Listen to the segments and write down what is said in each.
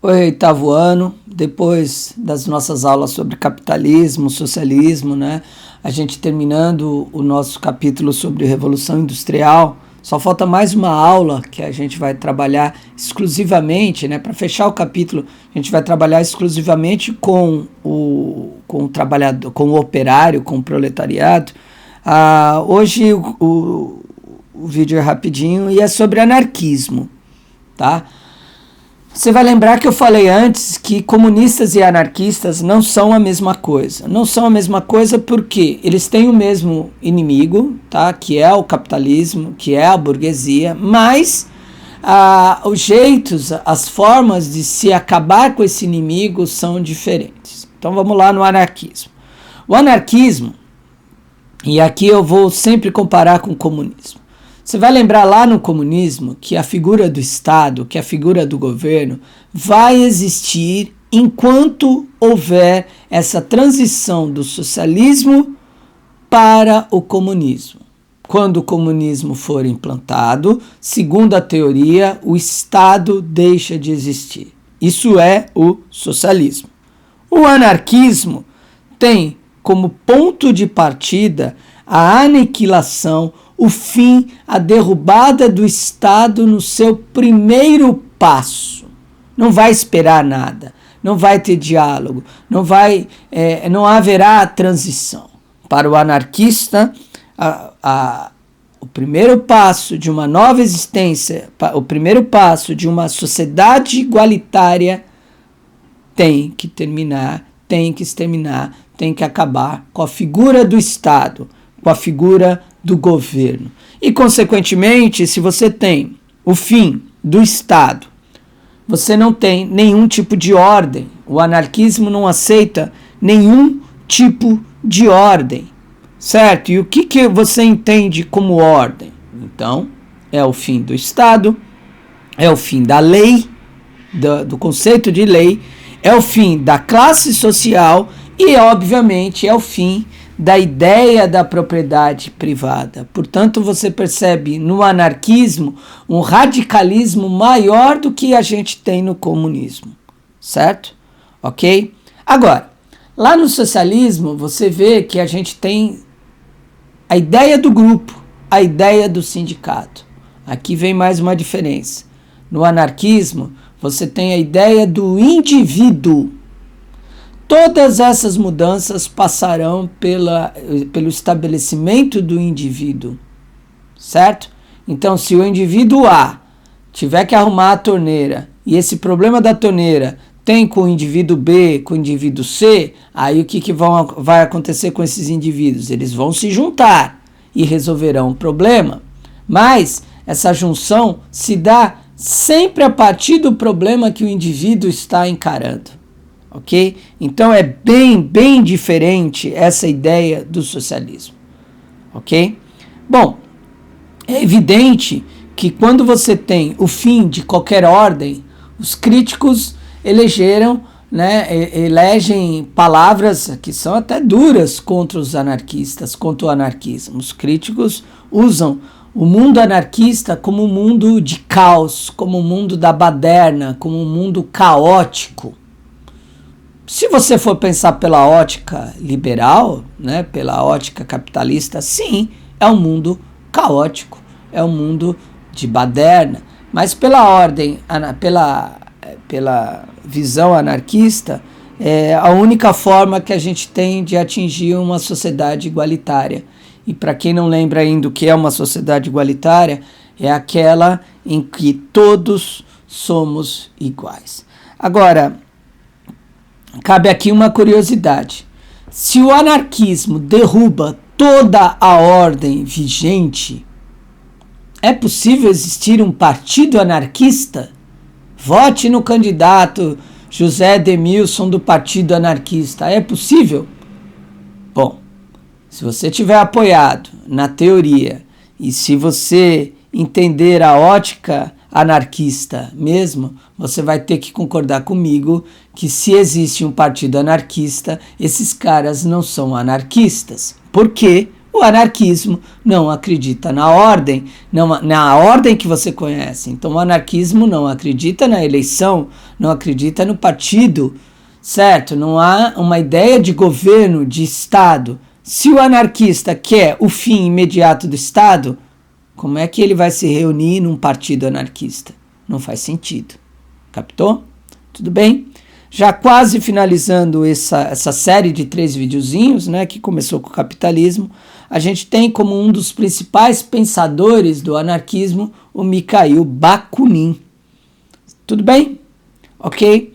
Oitavo ano, depois das nossas aulas sobre capitalismo, socialismo, né? A gente terminando o nosso capítulo sobre Revolução Industrial, só falta mais uma aula que a gente vai trabalhar exclusivamente, né? Para fechar o capítulo, a gente vai trabalhar exclusivamente com o trabalhador, com o operário, com o proletariado. Hoje o vídeo é rapidinho e é sobre anarquismo, tá? Você vai lembrar que eu falei antes que comunistas e anarquistas não são a mesma coisa. Não são a mesma coisa porque eles têm o mesmo inimigo, tá? Que é o capitalismo, que é a burguesia, mas os jeitos, as formas de se acabar com esse inimigo são diferentes. Então vamos lá no anarquismo. O anarquismo, e aqui eu vou sempre comparar com o comunismo. Você vai lembrar lá no comunismo que a figura do Estado, que a figura do governo vai existir enquanto houver essa transição do socialismo para o comunismo. Quando o comunismo for implantado, segundo a teoria, o Estado deixa de existir. Isso é o socialismo. O anarquismo tem como ponto de partida a aniquilação, o fim, a derrubada do Estado no seu primeiro passo. Não vai esperar nada, não vai ter diálogo, não haverá transição. Para o anarquista, o primeiro passo de uma nova existência, o primeiro passo de uma sociedade igualitária tem que terminar, tem que exterminar, tem que acabar com a figura do Estado, com a figura do governo. E, consequentemente, se você tem o fim do Estado, você não tem nenhum tipo de ordem. O anarquismo não aceita nenhum tipo de ordem, certo? E o que você entende como ordem? Então, é o fim do Estado, é o fim da lei, do conceito de lei, é o fim da classe social e, obviamente, é o fim da ideia da propriedade privada. Portanto, você percebe no anarquismo um radicalismo maior do que a gente tem no comunismo, certo? Ok? Agora, lá no socialismo, você vê que a gente tem a ideia do grupo, a ideia do sindicato. Aqui vem mais uma diferença. No anarquismo, você tem a ideia do indivíduo. Todas essas mudanças passarão pelo estabelecimento do indivíduo, certo? Então, se o indivíduo A tiver que arrumar a torneira e esse problema da torneira tem com o indivíduo B, com o indivíduo C, aí o que vai acontecer com esses indivíduos? Eles vão se juntar e resolverão o problema, mas essa junção se dá sempre a partir do problema que o indivíduo está encarando. Ok? Então é bem diferente essa ideia do socialismo. Ok? Bom, é evidente que quando você tem o fim de qualquer ordem, os críticos elegem palavras que são até duras contra os anarquistas, contra o anarquismo. Os críticos usam o mundo anarquista como um mundo de caos, como um mundo da baderna, como um mundo caótico. Se você for pensar pela ótica liberal, né, pela ótica capitalista, sim, é um mundo caótico, é um mundo de baderna, mas pela visão anarquista, é a única forma que a gente tem de atingir uma sociedade igualitária. E para quem não lembra ainda o que é uma sociedade igualitária, é aquela em que todos somos iguais. Agora, cabe aqui uma curiosidade. Se o anarquismo derruba toda a ordem vigente, é possível existir um partido anarquista? Vote no candidato José Edemilson do Partido Anarquista. É possível? Bom, se você tiver apoiado na teoria e se você entender a ótica anarquista mesmo, você vai ter que concordar comigo que se existe um partido anarquista, esses caras não são anarquistas, porque O anarquismo não acredita na ordem, não, na ordem que você conhece. Então o anarquismo não acredita na eleição, não acredita no partido, certo? Não há uma ideia de governo, de Estado. Se o anarquista quer o fim imediato do Estado, como é que ele vai se reunir num partido anarquista? Não faz sentido. Captou? Tudo bem? Já quase finalizando essa série de 3 videozinhos, né, que começou com o capitalismo, a gente tem como um dos principais pensadores do anarquismo o Mikhail Bakunin. Tudo bem? Ok?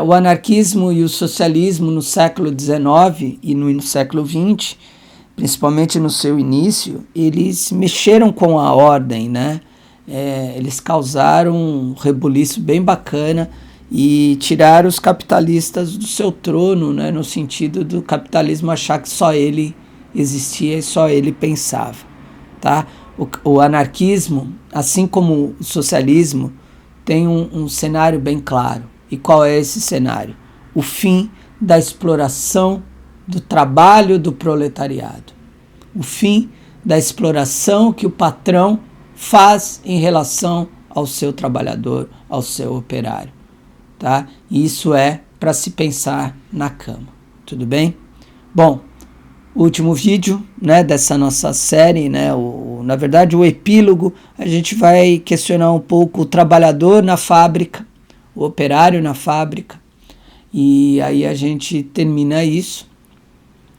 O anarquismo e o socialismo no século XIX e no século XX, principalmente no seu início, eles mexeram com a ordem, né? Eles causaram um rebuliço bem bacana e tiraram os capitalistas do seu trono, né, no sentido do capitalismo achar que só ele existia e só ele pensava. Tá? O anarquismo, assim como o socialismo, tem um cenário bem claro. E qual é esse cenário? O fim da exploração do trabalho do proletariado. O fim da exploração que o patrão faz em relação ao seu trabalhador, ao seu operário. Tá? Isso é para se pensar na cama. Tudo bem? Bom, último vídeo, né, dessa nossa série, né, na verdade o epílogo, a gente vai questionar um pouco o trabalhador na fábrica, o operário na fábrica, e aí a gente termina isso,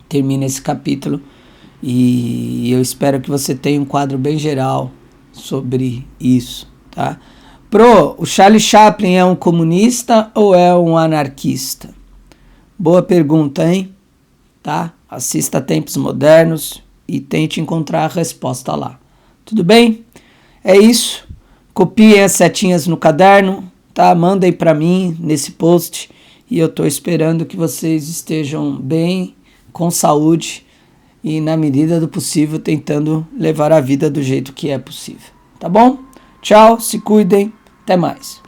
termina esse capítulo, e eu espero que você tenha um quadro bem geral sobre isso, tá? O Charlie Chaplin é um comunista ou é um anarquista? Boa pergunta, hein? Tá? Assista Tempos Modernos e tente encontrar a resposta lá. Tudo bem? É isso. Copiem as setinhas no caderno, tá? Mandem para mim nesse post e eu estou esperando que vocês estejam bem, com saúde e, na medida do possível, tentando levar a vida do jeito que é possível. Tá bom? Tchau, se cuidem. Até mais.